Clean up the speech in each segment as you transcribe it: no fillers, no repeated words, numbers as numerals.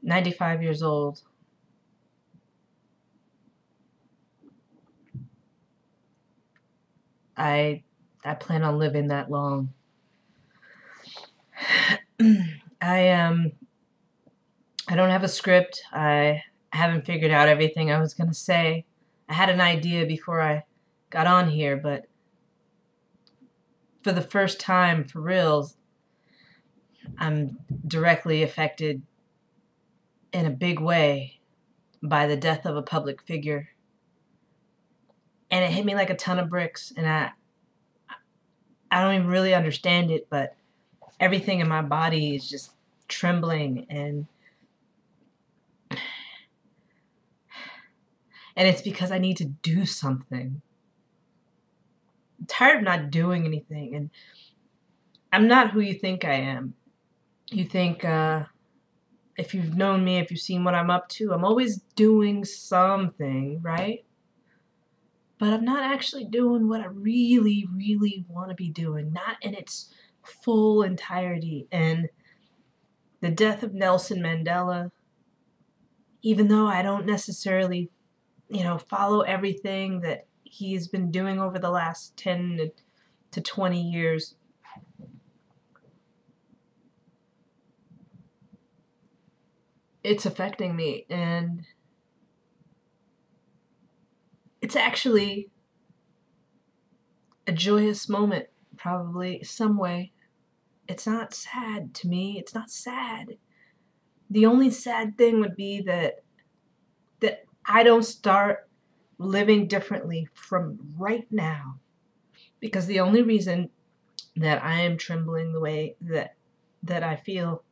95 years old. I plan on living that long. I don't have a script. I haven't figured out everything I was gonna say. I had an idea before I got on here, but for the first time, for reals, I'm directly affected in a big way by the death of a public figure. And it hit me like a ton of bricks, and I don't even really understand it, but everything in my body is just trembling, and it's because I need to do something. I'm tired of not doing anything, and I'm not who you think I am. You think, if you've known me, if you've seen what I'm up to, I'm always doing something, right? But I'm not actually doing what I really, really want to be doing, not in its full entirety. And the death of Nelson Mandela, even though I don't necessarily, follow everything that he's been doing over the last 10 to 20 years, it's affecting me, and it's actually a joyous moment, probably, some way. It's not sad to me. It's not sad. The only sad thing would be that I don't start living differently from right now. Because the only reason that I am trembling the way that I feel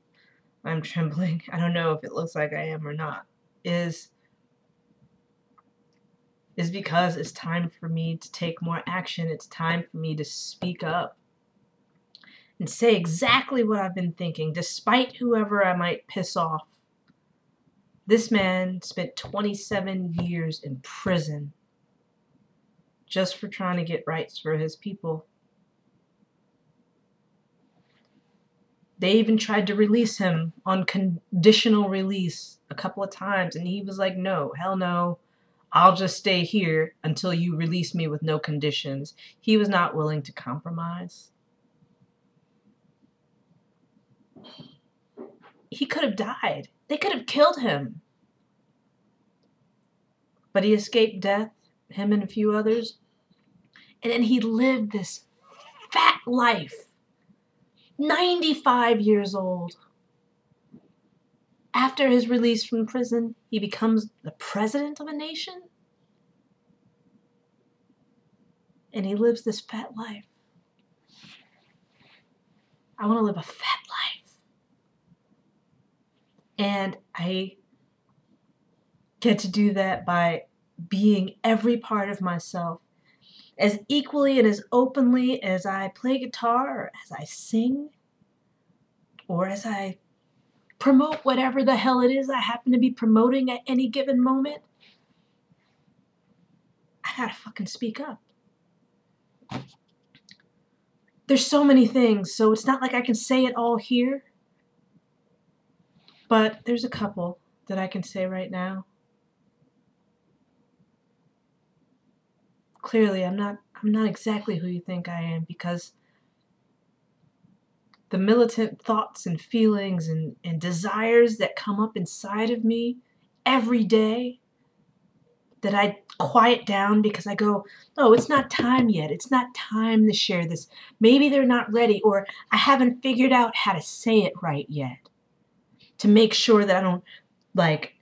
I'm trembling, I don't know if it looks like I am or not, is because it's time for me to take more action. It's time for me to speak up and say exactly what I've been thinking, despite whoever I might piss off. This man spent 27 years in prison just for trying to get rights for his people. They even tried to release him on conditional release a couple of times, and he was like, no, hell no. I'll just stay here until you release me with no conditions. He was not willing to compromise. He could have died. They could have killed him. But he escaped death, him and a few others. And then he lived this fat life. 95 years old. After his release from prison, he becomes the president of a nation. And he lives this fat life. I want to live a fat life. And I get to do that by being every part of myself as equally and as openly as I play guitar, or as I sing, or as I promote whatever the hell it is I happen to be promoting at any given moment. I gotta fucking speak up. There's so many things, so it's not like I can say it all here. But there's a couple that I can say right now. Clearly, I'm not exactly who you think I am, because the militant thoughts and feelings and desires that come up inside of me every day, that I quiet down because I go, oh, it's not time yet. It's not time to share this. Maybe they're not ready, or I haven't figured out how to say it right yet, to make sure that I don't, like,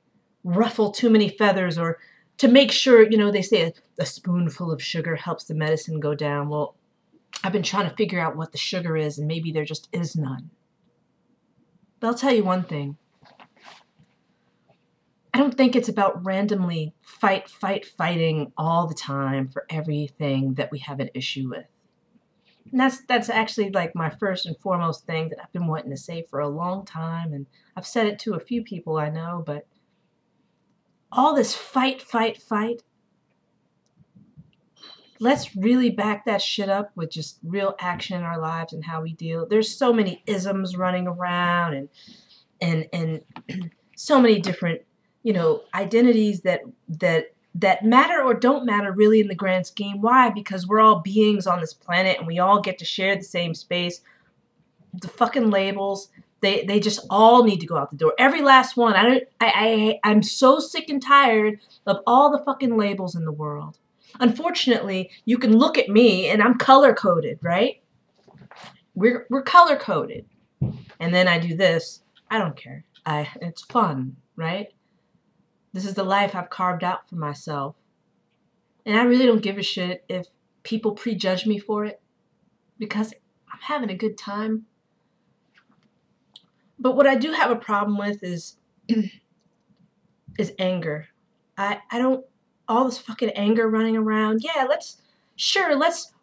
ruffle too many feathers, or to make sure, they say a spoonful of sugar helps the medicine go down. Well, I've been trying to figure out what the sugar is, and maybe there just is none. But I'll tell you one thing. I don't think it's about randomly fighting all the time for everything that we have an issue with. And that's actually like my first and foremost thing that I've been wanting to say for a long time, and I've said it to a few people I know, but all this fight, let's really back that shit up with just real action in our lives and how we deal. There's so many isms running around, and so many different, you know, identities that matter or don't matter really in the grand scheme. Why? Because we're all beings on this planet and we all get to share the same space. The fucking labels, they just all need to go out the door. Every last one. I'm so sick and tired of all the fucking labels in the world. Unfortunately, you can look at me and I'm color coded, right? We're color coded. And then I do this. I don't care. It's fun, right? This is the life I've carved out for myself. And I really don't give a shit if people prejudge me for it, because I'm having a good time. But what I do have a problem with is anger. I don't, all this fucking anger running around. Yeah, let's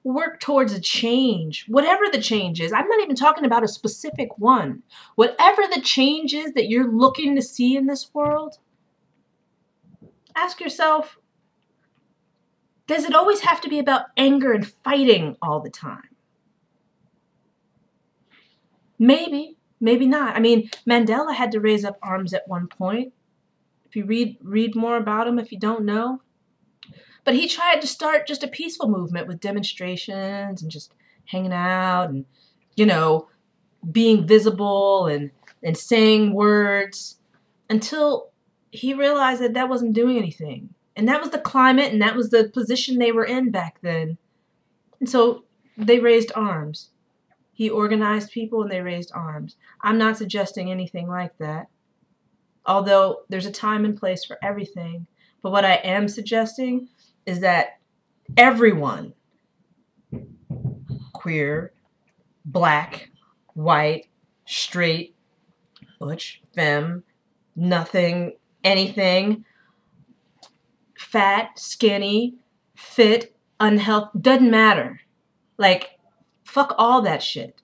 work towards a change. Whatever the change is. I'm not even talking about a specific one. Whatever the change is that you're looking to see in this world, ask yourself, does it always have to be about anger and fighting all the time? Maybe, maybe not. I mean, Mandela had to raise up arms at one point. If you read more about him, if you don't know. But he tried to start just a peaceful movement with demonstrations and just hanging out and, you know, being visible and saying words, until he realized that that wasn't doing anything. And that was the climate and that was the position they were in back then. And so they raised arms. He organized people and they raised arms. I'm not suggesting anything like that, although there's a time and place for everything. But what I am suggesting is that everyone, queer, black, white, straight, butch, femme, nothing, anything, fat, skinny, fit, unhealthy, doesn't matter. Like, fuck all that shit.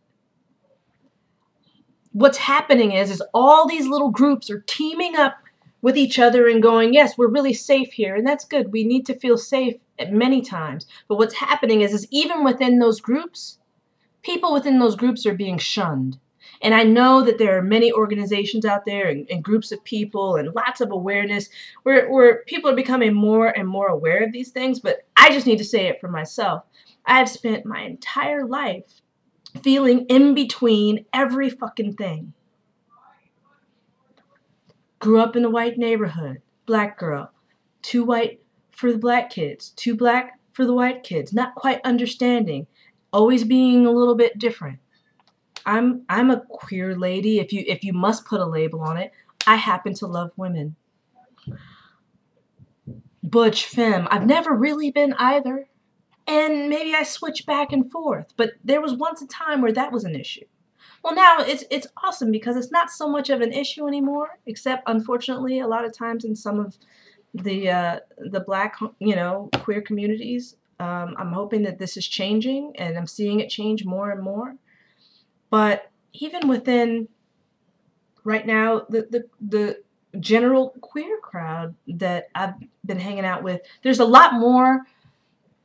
What's happening is all these little groups are teaming up with each other and going, yes, we're really safe here, and that's good. We need to feel safe at many times. But what's happening is even within those groups, people within those groups are being shunned. And I know that there are many organizations out there and groups of people and lots of awareness where people are becoming more and more aware of these things. But I just need to say it for myself. I've spent my entire life feeling in between every fucking thing. Grew up in a white neighborhood, black girl, too white for the black kids, too black for the white kids, not quite understanding, always being a little bit different. I'm a queer lady, if you must put a label on it. I happen to love women. Butch, femme, I've never really been either. And maybe I switch back and forth, but there was once a time where that was an issue. Well, now it's awesome because it's not so much of an issue anymore, except unfortunately a lot of times in some of the black, you know, queer communities. I'm hoping that this is changing, and I'm seeing it change more and more. But even within right now, the general queer crowd that I've been hanging out with, there's a lot more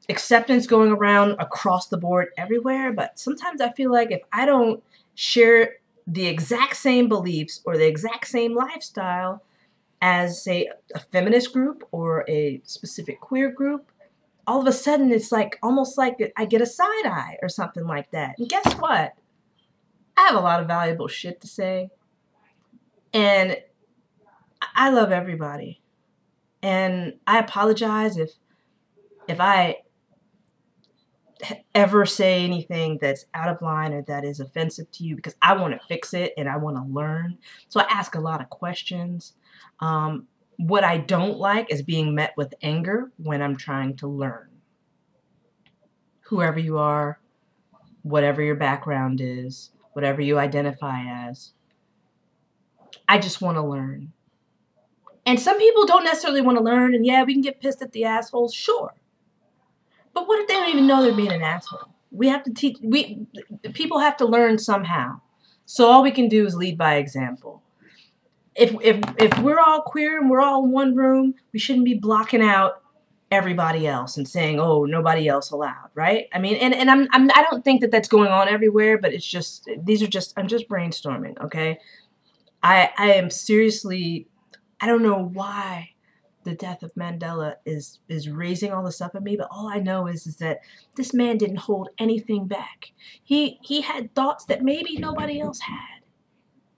acceptance going around across the board everywhere. But sometimes I feel like if I don't share the exact same beliefs or the exact same lifestyle as, say, a feminist group or a specific queer group, all of a sudden it's like almost like I get a side eye or something like that. And guess what? I have a lot of valuable shit to say. And I love everybody. And I apologize if I ever say anything that's out of line or that is offensive to you, because I want to fix it and I want to learn. So I ask a lot of questions. What I don't like is being met with anger when I'm trying to learn. Whoever you are, whatever your background is, whatever you identify as, I just want to learn. And some people don't necessarily want to learn, and yeah, we can get pissed at the assholes, sure. But what if they don't even know they're being an asshole? We have to teach, people have to learn somehow. So all we can do is lead by example. If we're all queer and we're all in one room, we shouldn't be blocking out everybody else and saying, oh, nobody else allowed, right? I mean, and I don't think that that's going on everywhere, but it's just, I'm just brainstorming, okay? I am seriously I don't know why the death of Mandela is raising all this up in me, but all I know is that this man didn't hold anything back. He had thoughts that maybe nobody else had.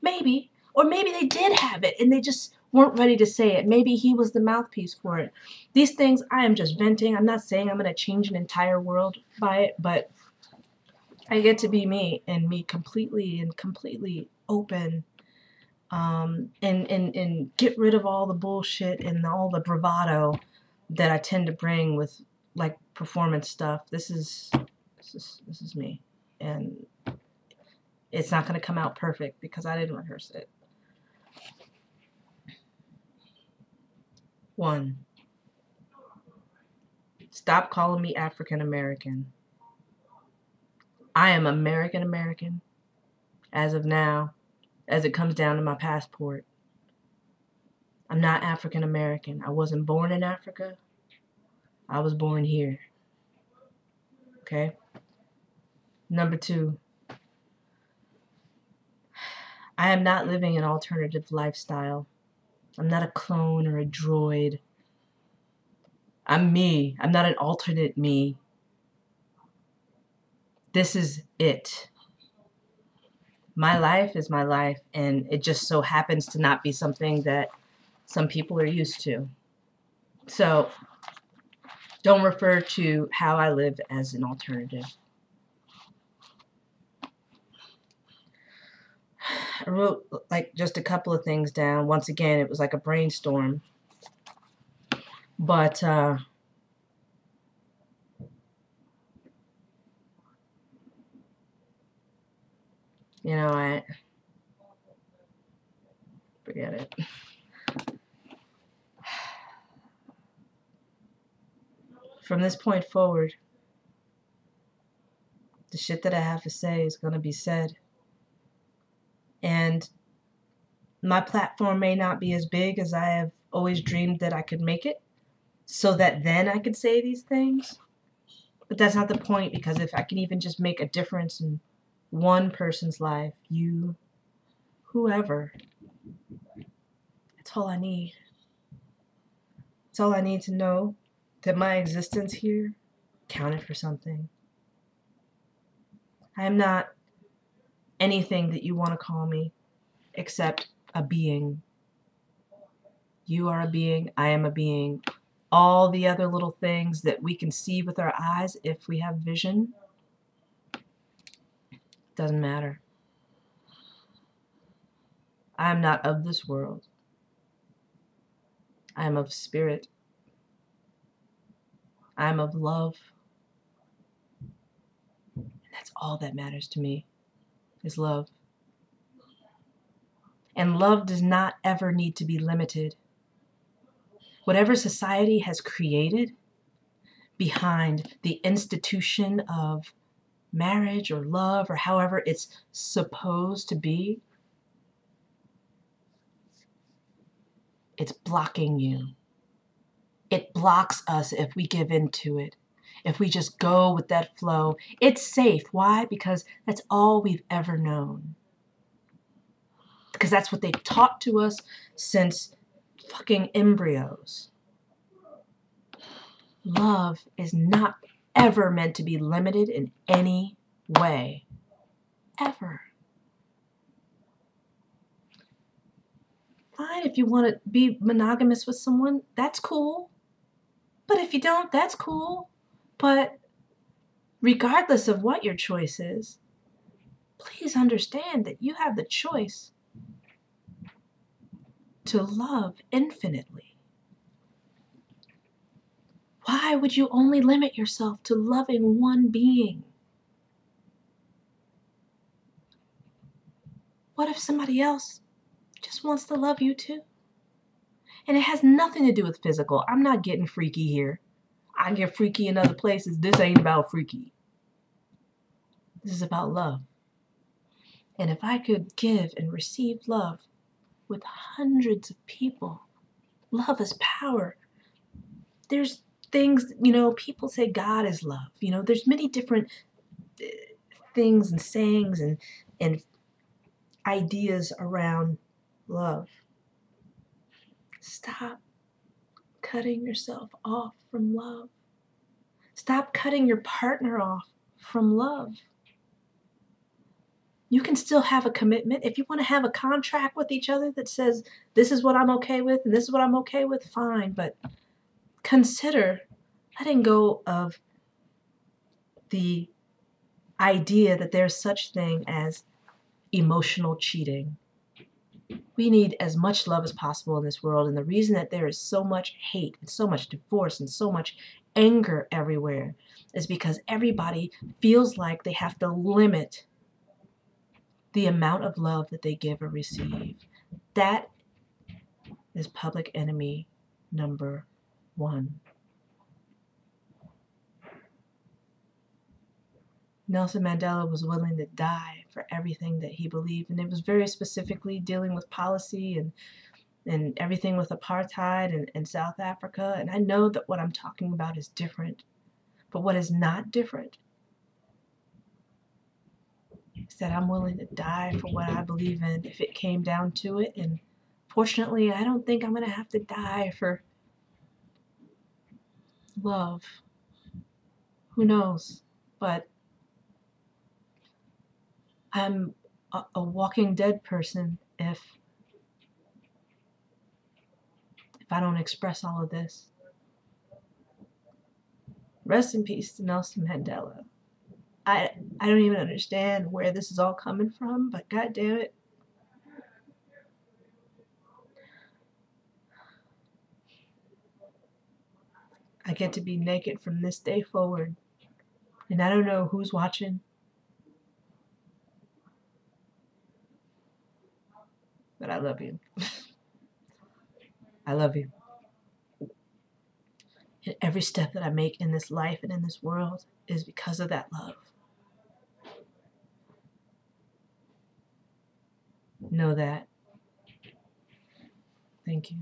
Maybe. Or maybe they did have it and they just weren't ready to say it. Maybe he was the mouthpiece for it. These things, I am just venting. I'm not saying I'm going to change an entire world by it, but I get to be me and me completely open, and get rid of all the bullshit and all the bravado that I tend to bring with like performance stuff. This is me, and it's not going to come out perfect because I didn't rehearse it. 1, stop calling me African American. I am American American as of now, as it comes down to my passport. I'm not African American. I wasn't born in Africa. I was born here. Okay? Number 2, I am not living an alternative lifestyle. I'm not a clone or a droid. I'm me. I'm not an alternate me. This is it. My life is my life, and it just so happens to not be something that some people are used to. So don't refer to how I live as an alternative. I wrote like just a couple of things down. Once again, it was like a brainstorm. But you know, I forget it. From this point forward, the shit that I have to say is going to be said. And my platform may not be as big as I have always dreamed that I could make it, so that then I could say these things. But that's not the point, because if I can even just make a difference in one person's life, you, whoever, that's all I need. It's all I need to know that my existence here counted for something. I am not anything that you want to call me except a being. You are a being, I am a being. All the other little things that we can see with our eyes, if we have vision, doesn't matter. I am not of this world. I am of spirit. I am of love. And that's all that matters to me, is love. And love does not ever need to be limited. Whatever society has created behind the institution of marriage or love or however it's supposed to be, it's blocking you. It blocks us if we give into it. If we just go with that flow, it's safe. Why? Because that's all we've ever known. Because that's what they've taught to us since fucking embryos. Love is not ever meant to be limited in any way. Ever. Fine, if you want to be monogamous with someone, that's cool. But if you don't, that's cool. But regardless of what your choice is, please understand that you have the choice to love infinitely. Why would you only limit yourself to loving one being? What if somebody else just wants to love you too? And it has nothing to do with physical. I'm not getting freaky here. I get freaky in other places. This ain't about freaky. This is about love. And if I could give and receive love with hundreds of people, love is power. There's things, people say God is love. There's many different things and sayings and ideas around love. Stop cutting yourself off from love. Stop cutting your partner off from love. You can still have a commitment. If you want to have a contract with each other that says, this is what I'm okay with and this is what I'm okay with, fine. But consider letting go of the idea that there's such thing as emotional cheating. We need as much love as possible in this world. And the reason that there is so much hate and so much divorce and so much anger everywhere is because everybody feels like they have to limit the amount of love that they give or receive. That is public enemy number one. Nelson Mandela was willing to die for everything that he believed, and it was very specifically dealing with policy and everything with apartheid and South Africa. And I know that what I'm talking about is different, but what is not different is that I'm willing to die for what I believe in if it came down to it. And fortunately, I don't think I'm going to have to die for love. Who knows? But I'm a walking dead person if I don't express all of this. Rest in peace to Nelson Mandela. I don't even understand where this is all coming from, but God damn it. I get to be naked from this day forward. And I don't know who's watching, but I love you. I love you. And every step that I make in this life and in this world is because of that love. Know that. Thank you.